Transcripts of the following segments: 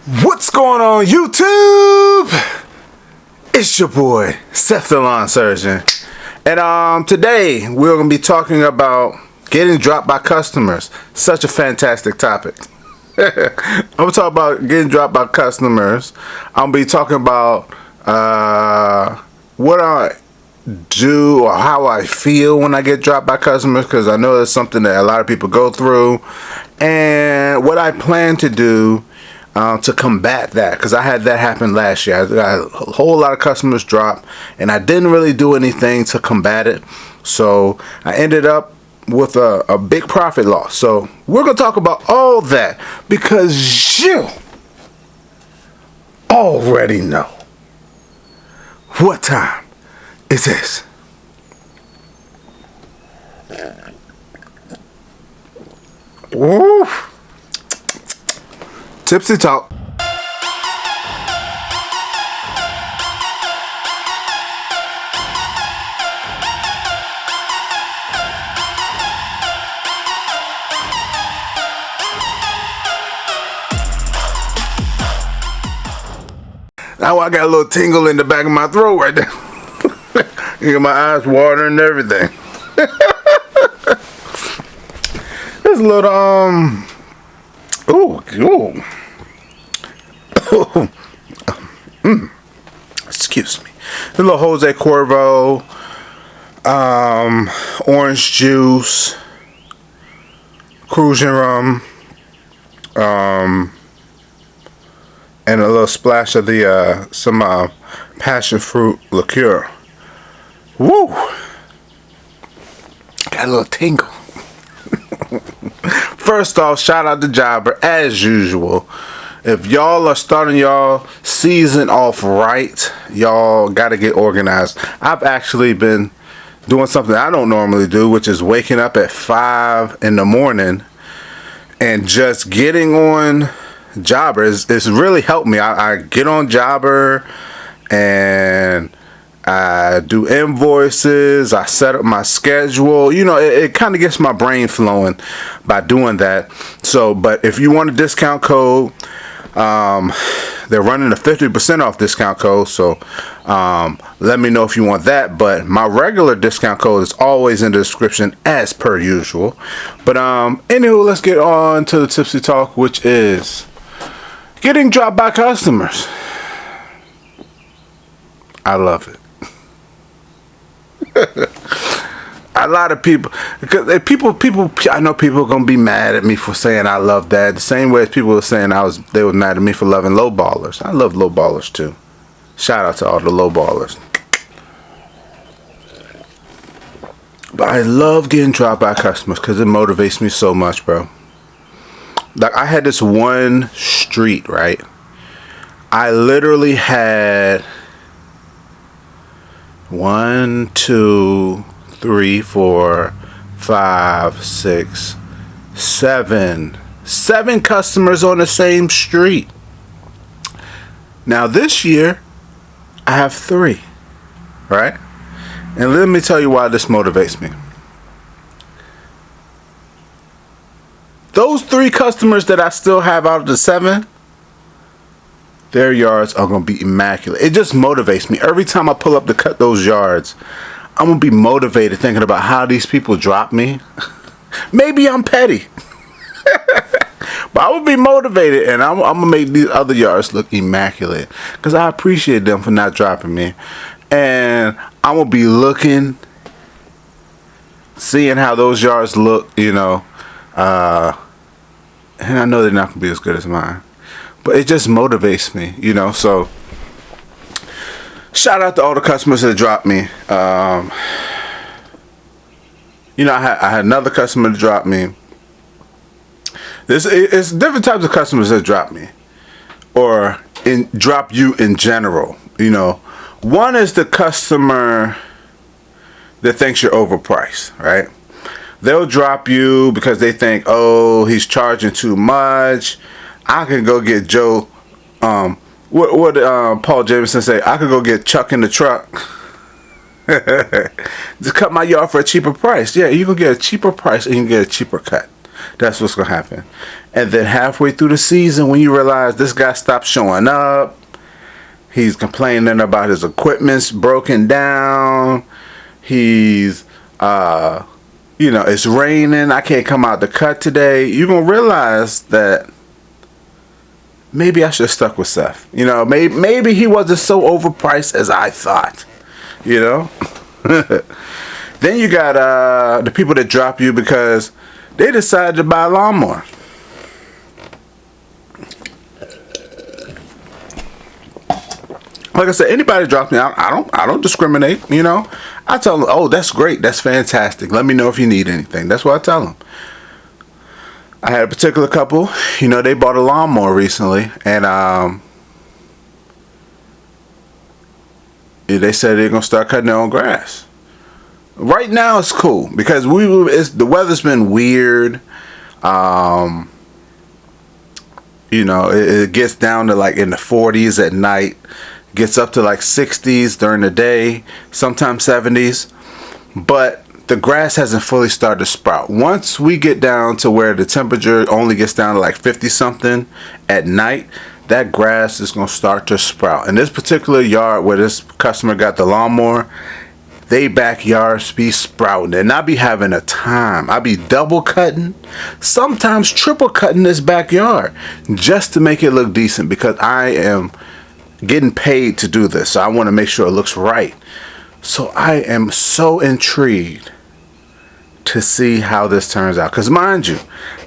What's going on YouTube? It's your boy Seth the Lawn Surgeon, and today we're gonna be talking about getting dropped by customers. Such a fantastic topic. I'm gonna talk about getting dropped by customers. I'm gonna be talking about what I do or how I feel when I get dropped by customers, because I know that's something that a lot of people go through, and what I plan to do to combat that, because I had that happen last year. I got a whole lot of customers drop and I didn't really do anything to combat it, so I ended up with a big profit loss. So we're gonna talk about all that, because you already know what time is this. Woo! Tipsy talk. Now I got a little tingle in the back of my throat right there. You got my eyes watering and everything. There's a little excuse me. A little Jose Cuervo, orange juice, cruising rum, and a little splash of the some passion fruit liqueur. Woo! Got a little tingle. First off, shout out to Jobber as usual. If y'all are starting y'all season off right, y'all gotta get organized. I've actually been doing something I don't normally do, which is waking up at 5 in the morning and just getting on Jobber. It's really helped me. I get on Jobber and I do invoices, I set up my schedule. You know, it kind of gets my brain flowing by doing that. So, but if you want a discount code, they're running a 50% off discount code. So, let me know if you want that. But my regular discount code is always in the description as per usual. But, anywho, let's get on to the Tipsy Talk, which is getting dropped by customers. I love it. A lot of people, because I know people are gonna be mad at me for saying I love that. The same way as people were saying they were mad at me for loving low ballers. I love low ballers too. Shout out to all the low ballers. But I love getting dropped by customers because it motivates me so much, bro. Like, I had this one street, right? I literally had 1, 2, 3, 4, 5, 6, 7 customers on the same street. Now this year I have 3, right? And let me tell you why this motivates me. Those 3 customers that I still have out of the 7, their yards are going to be immaculate. It just motivates me. Every time I pull up to cut those yards, I'm going to be motivated thinking about how these people drop me. Maybe I'm petty. But I will be motivated, and I'm going to make these other yards look immaculate, because I appreciate them for not dropping me. And I'm going to be looking, seeing how those yards look, you know. And I know they're not going to be as good as mine. But it just motivates me, you know. So shout out to all the customers that dropped me. You know, I had another customer that dropped me. It's different types of customers that drop me, or drop you in general. You know, one is the customer that thinks you're overpriced, right? They'll drop you because they think, oh, he's charging too much. I can go get Joe. What Paul Jameson say? I could go get Chuck in the truck. Just cut my yard for a cheaper price. Yeah, you can get a cheaper price and you can get a cheaper cut. That's what's gonna happen. And then halfway through the season, when you realize this guy stopped showing up, he's complaining about his equipment's broken down, he's it's raining, I can't come out to cut today, you're gonna realize that maybe I should have stuck with Seth. Maybe he wasn't so overpriced as I thought. Then you got the people that drop you because they decided to buy a lawnmower. Like I said, anybody drops me, I don't discriminate. I tell them, oh, that's great, that's fantastic, let me know if you need anything. That's what I tell them. I had a particular couple, they bought a lawnmower recently, and they said they're gonna start cutting their own grass. Right now it's cool because the weather's been weird. It gets down to like in the 40s at night, gets up to like 60s during the day, sometimes 70s, but the grass hasn't fully started to sprout. Once we get down to where the temperature only gets down to like 50 something at night, that grass is going to start to sprout. In this particular yard where this customer got the lawnmower, they backyards be sprouting, and I be having a time. I be double cutting, sometimes triple cutting this backyard just to make it look decent, because I am getting paid to do this, so I want to make sure it looks right. So I am so intrigued to see how this turns out, because mind you,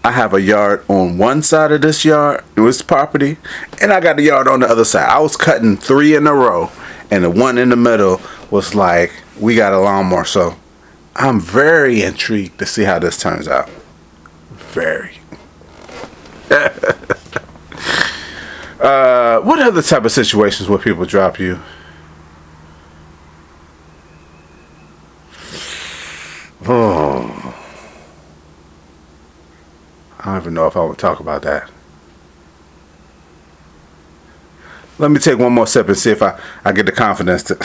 I have a yard on one side of this property, and I got the yard on the other side. I was cutting 3 in a row, and the one in the middle was like, we got a lawnmower. So I'm very intrigued to see how this turns out. Very. What other type of situations where people drop you? Oh, I don't even know if I would talk about that. Let me take one more sip and see if I get the confidence to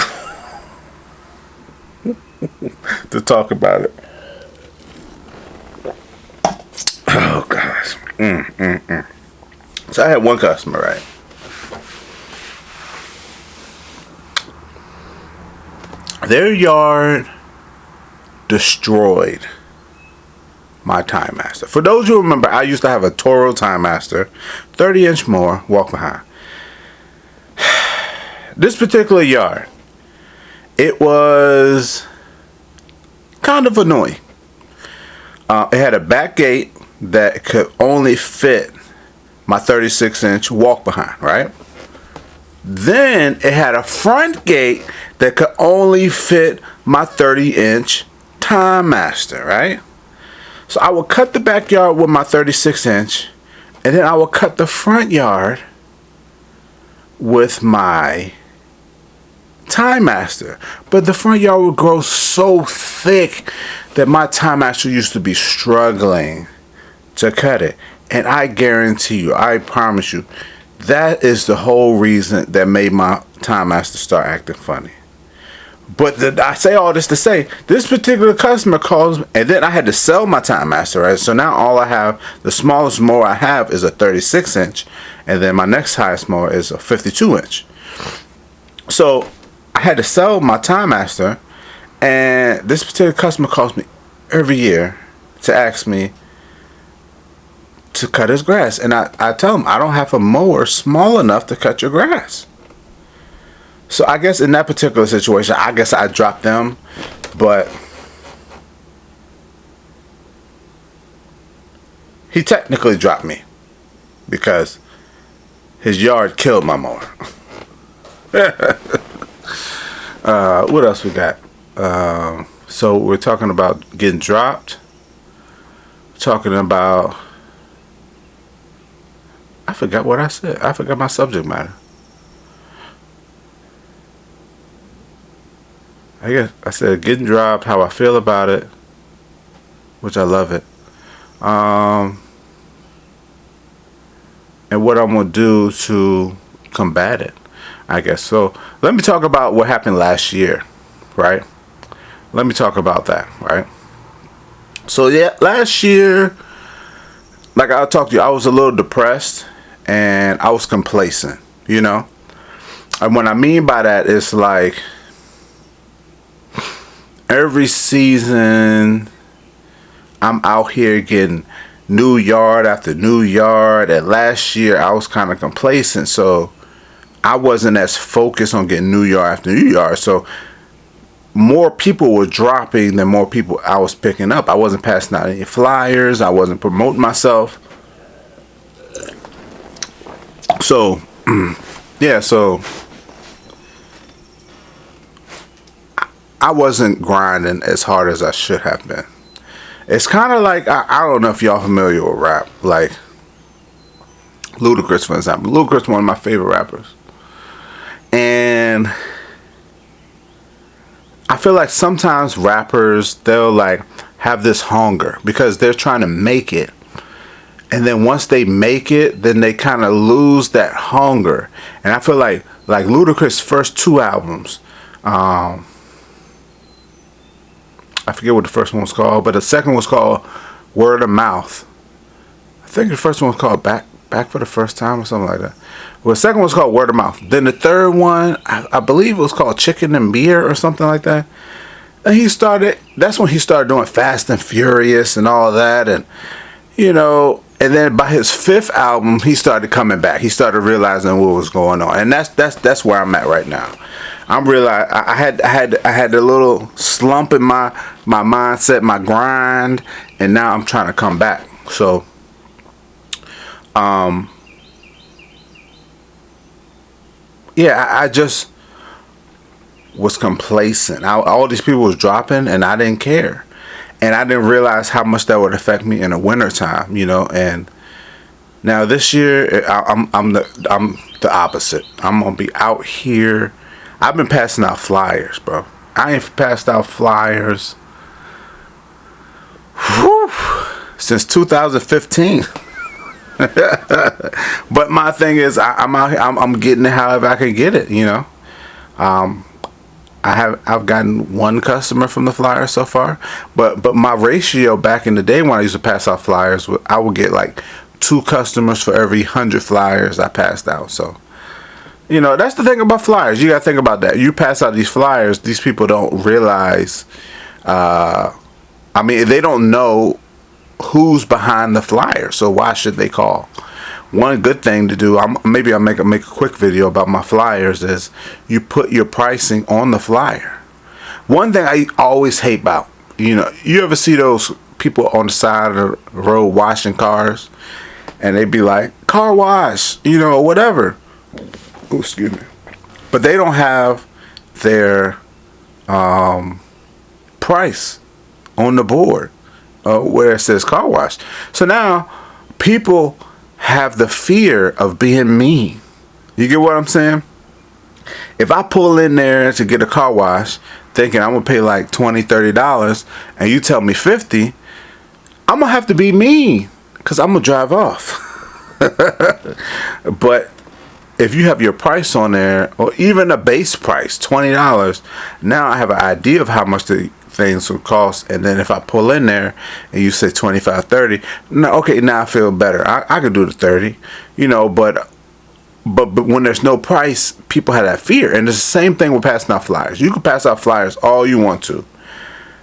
to talk about it. Oh gosh. So I had one customer, right? Their yard destroyed my Timemaster. For those who remember, I used to have a Toro Timemaster, 30-inch mower, walk behind. This particular yard, it was kind of annoying. It had a back gate that could only fit my 36-inch walk behind, right? Then it had a front gate that could only fit my 30-inch Timemaster, right? So I would cut the backyard with my 36-inch, and then I would cut the front yard with my Timemaster. But the front yard would grow so thick that my Timemaster used to be struggling to cut it. And I guarantee you, I promise you, that is the whole reason that made my Timemaster start acting funny. But I say all this to say, this particular customer calls me, and then I had to sell my Timemaster, right? So now all I have, the smallest mower I have is a 36-inch, and then my next highest mower is a 52-inch. So I had to sell my Timemaster, and this particular customer calls me every year to ask me to cut his grass. And I tell him, I don't have a mower small enough to cut your grass. So I guess in that particular situation, I guess I dropped them, but he technically dropped me because his yard killed my mower. What else we got? So we're talking about getting dropped. Talking about, I forgot what I said. I forgot my subject matter. I guess I said getting dropped, how I feel about it, which I love it. And what I'm going to do to combat it, I guess. So let me talk about what happened last year, right? Let me talk about that, right? So yeah, last year, like I'll talk to you, I was a little depressed and I was complacent, you know. And what I mean by that is like every season I'm out here getting new yard after new yard, and last year I was kind of complacent, so I wasn't as focused on getting new yard after new yard. So more people were dropping than more people I was picking up. I wasn't passing out any flyers. I wasn't promoting myself. So yeah, so I wasn't grinding as hard as I should have been. It's kind of like, I don't know if y'all familiar with rap, like Ludacris, for example. Ludacris, one of my favorite rappers. And I feel like sometimes rappers, they'll like have this hunger because they're trying to make it. And then once they make it, then they kind of lose that hunger. And I feel like Ludacris' first 2 albums, I forget what the first one was called, but the second was called Word of Mouth. I think the first one was called Back for the First Time or something like that. Well, the second one was called Word of Mouth. Then the third one, I believe it was called Chicken and Beer or something like that. And that's when he started doing Fast and Furious and all that. And, you know, and then by his 5th album, he started coming back. He started realizing what was going on. And that's where I'm at right now. I'm realizing I had a little slump in my mindset, my grind, and now I'm trying to come back. So, yeah, I just was complacent. All these people was dropping, and I didn't care, and I didn't realize how much that would affect me in the winter time, you know. And now this year, I'm the opposite. I'm gonna be out here. I've been passing out flyers, bro. I ain't passed out flyers since 2015. But my thing is, I'm out here. I'm getting it however I can get it. You know, I've gotten 1 customer from the flyer so far. But my ratio back in the day when I used to pass out flyers, I would get like 2 customers for every 100 flyers I passed out. So, you know, that's the thing about flyers. You gotta think about that. You pass out these flyers, these people don't realize. I mean, they don't know who's behind the flyer, so why should they call? One good thing to do, maybe I'll make a quick video about my flyers, is you put your pricing on the flyer. One thing I always hate about, you know, you ever see those people on the side of the road washing cars, and they be like, car wash, you know, whatever. Oh, excuse me. But they don't have their price on the board where it says car wash. So now people have the fear of being mean. You get what I'm saying? If I pull in there to get a car wash thinking I'm gonna pay like $20, $30 and you tell me $50, I'm gonna have to be mean because I'm gonna drive off. But if you have your price on there, or even a base price, $20, now I have an idea of how much the things will cost. And then if I pull in there and you say 25, 30, no, okay, now I feel better. I can do the 30, you know, but when there's no price, people have that fear. And it's the same thing with passing out flyers. You can pass out flyers all you want to.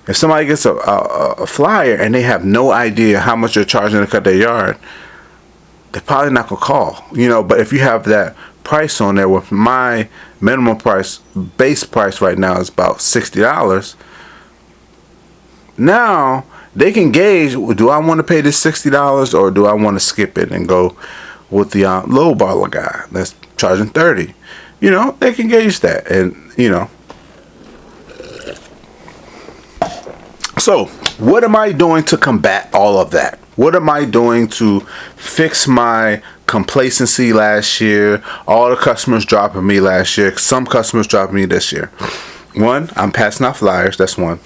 If somebody gets a flyer and they have no idea how much you're charging to cut their yard, they're probably not gonna call, you know. But if you have that price on there, with my minimum price, base price right now is about $60. Now they can gauge: do I want to pay this $60 or do I want to skip it and go with the low baller guy that's charging $30? You know, they can gauge that, and you know. So, what am I doing to combat all of that? What am I doing to fix my complacency last year? All the customers dropping me last year. Some customers dropping me this year. 1, I'm passing out flyers. That's 1.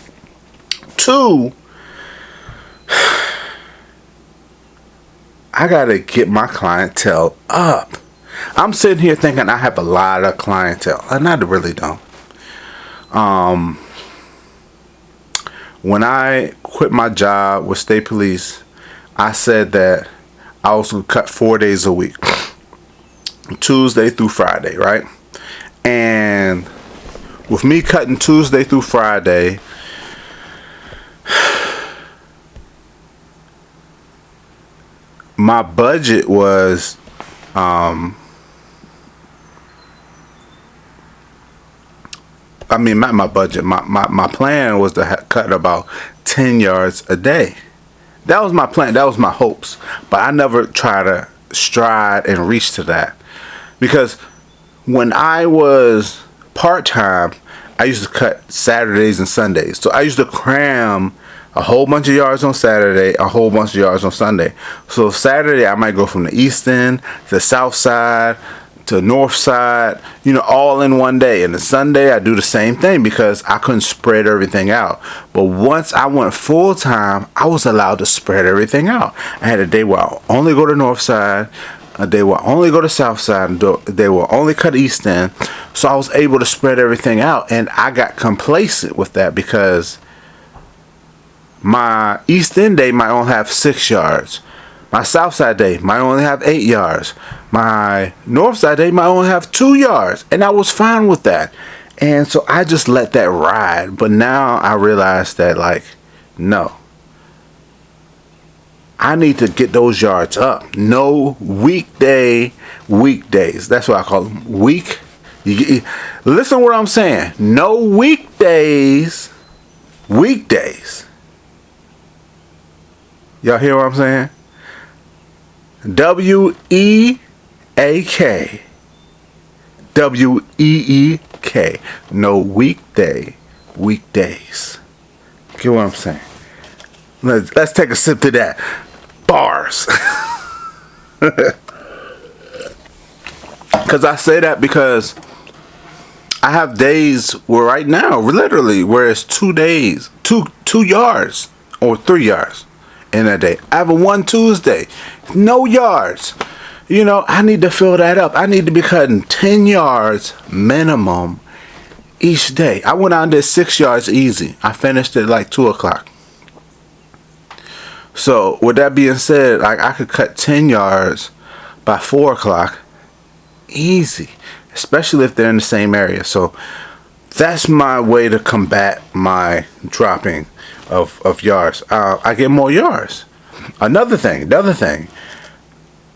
2, I gotta get my clientele up. I'm sitting here thinking I have a lot of clientele, and I really don't. When I quit my job with state police, I said that I also cut 4 days a week, Tuesday through Friday, right? And with me cutting Tuesday through Friday, my budget was I mean, not my budget. My plan was to cut about 10 yards a day. That was my plan. That was my hopes. But I never try to stride and reach to that. Because when I was part-time, I used to cut Saturdays and Sundays. So I used to cram a whole bunch of yards on Saturday, a whole bunch of yards on Sunday. So Saturday, I might go from the east end to the south side to north side, you know, all in one day. And the Sunday I do the same thing because I couldn't spread everything out. But once I went full time, I was allowed to spread everything out. I had a day where I only go to north side, a day where I only go to south side, and a day where I only cut east end. So I was able to spread everything out, and I got complacent with that because my east end day might only have 6 yards. My south side day might only have 8 yards. My north side day might only have 2 yards. And I was fine with that. And so I just let that ride. But now I realize that, like, no. I need to get those yards up. No weekdays. That's what I call them. Listen to what I'm saying. No weekdays. Y'all hear what I'm saying? W-E-A-K. W-E-E-K. No weekdays. Get what I'm saying? Let's take a sip to that. Bars. Because I say that because I have days where right now, literally, where it's 2 days, 2 yards or 3 yards in a day. I have a one Tuesday, no yards. You know, I need to fill that up. I need to be cutting 10 yards minimum each day. I went out and did 6 yards easy. I finished at like 2 o'clock. So with that being said, like, I could cut 10 yards by 4 o'clock easy, especially if they're in the same area. So that's my way to combat my dropping of yards. I get more yards. Another thing,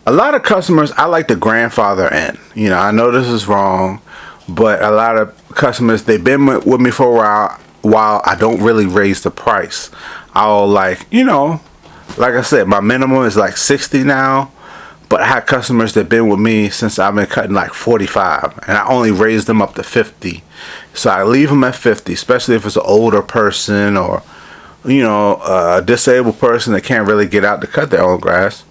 a lot of customers, I like to grandfather in. You know, I know this is wrong, but a lot of customers, they've been with me for a while. I don't really raise the price. I'll, like, you know, like I said, my minimum is like 60 now. But I had customers that been with me since I've been cutting like 45, and I only raised them up to 50. So I leave them at 50, especially if it's an older person or, you know, a disabled person that can't really get out to cut their own grass.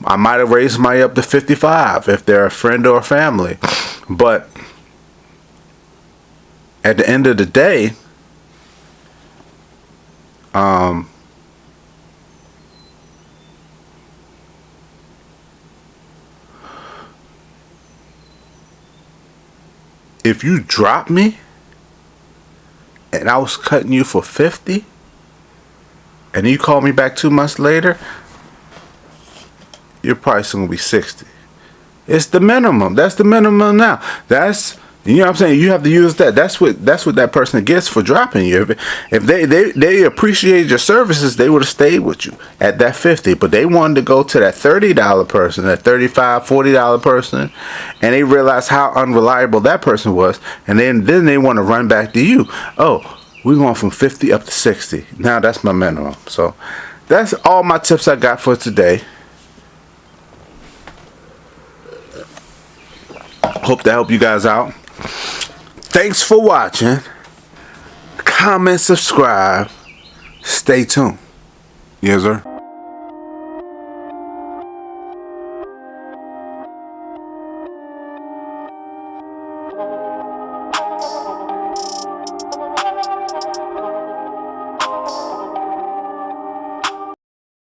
I might have raised somebody up to 55 if they're a friend or a family. But at the end of the day, if you drop me and I was cutting you for 50 and you call me back 2 months later, your price is going to be 60. It's the minimum. That's the minimum now. That's, you know what I'm saying? You have to use that. That's what that person gets for dropping you. If they appreciated your services, they would have stayed with you at that 50. But they wanted to go to that $30 person, that $35, $40 person, and they realized how unreliable that person was, and then they want to run back to you. Oh, we're going from 50 up to 60. Now that's my minimum. So that's all my tips I got for today. Hope to help you guys out. Thanks for watching. Comment, subscribe. Stay tuned. Yes, sir.